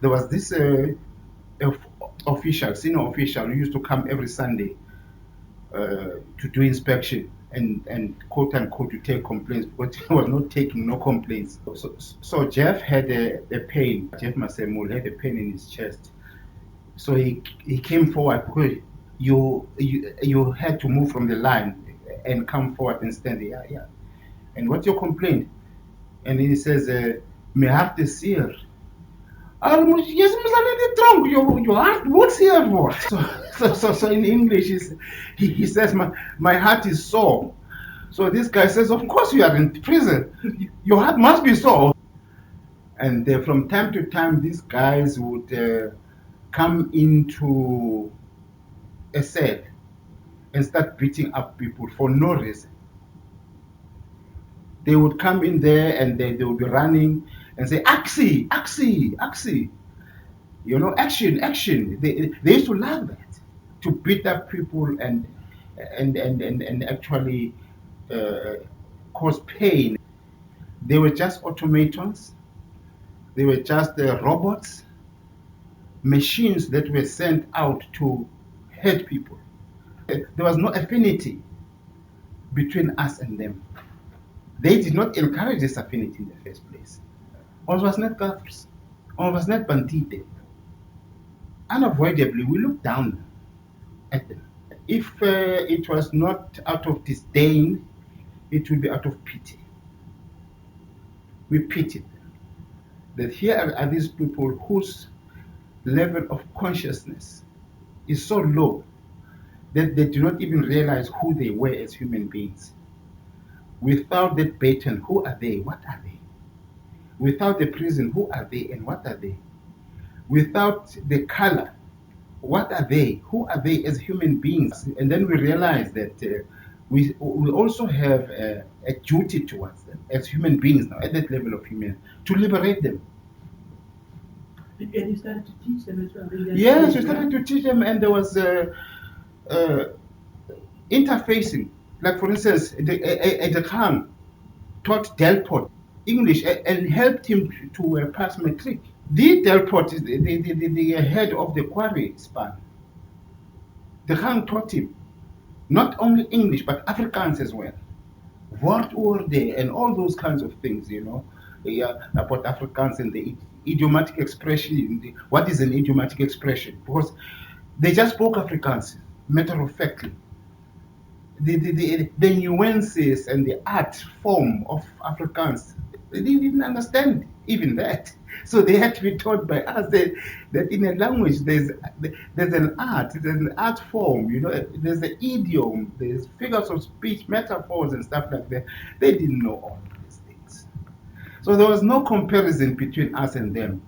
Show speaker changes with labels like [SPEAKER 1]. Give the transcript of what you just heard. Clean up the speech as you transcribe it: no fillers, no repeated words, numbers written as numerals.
[SPEAKER 1] There was this of- official, senior official, who used to come every Sunday to do inspection and quote unquote to take complaints, but he was not taking no complaints. So Jeff had a pain. Jeff Masemul had a pain in his chest. So he came forward because you had to move from the line and come forward and stand there. Yeah. And what's your complaint? And he says, "My heart is here." Yes, Mr. Trump, your heart, what's here for? So in English, he says, my heart is sore. So this guy says, of course you are in prison. Your heart must be sore. And from time to time, these guys would come into a cell and start beating up people for no reason. They would come in there and they would be running and say, Axie, Axie, Axie. Action. They used to love that, to beat up people and actually uh, cause pain. They were just automatons. They were just robots, machines that were sent out to hurt people. There was no affinity between us and them. They did not encourage this affinity in the first place. Ons was net kaffers. Ons was net bandiete. Unavoidably, we looked down at them. If it was not out of disdain, it would be out of pity. We pitied them. That here are these people whose level of consciousness is so low that they do not even realize who they were as human beings. Without that baton, who are they? What are they? Without the prison, who are they and what are they? Without the color, what are they? Who are they as human beings? And then we realize that we also have a duty towards them as human beings now, at that level of human, to liberate them.
[SPEAKER 2] And you started to teach them as well.
[SPEAKER 1] Yes, we started to teach them, and there was uh, interfacing. Like, for instance, the Khan taught Delport English and helped him to pass matric. The Delport is the head of the quarry span. The Khan taught him not only English but Afrikaans as well. Woordorde and all those kinds of things, yeah, about Afrikaans and the idiomatic expression. What is an idiomatic expression? Because they just spoke Afrikaans, matter of factly. The nuances and the art form of Afrikaans, they didn't understand even that. So they had to be taught by us that in a language there's an art form, there's an idiom, there's figures of speech, metaphors and stuff like that. They didn't know all of these things. So there was no comparison between us and them.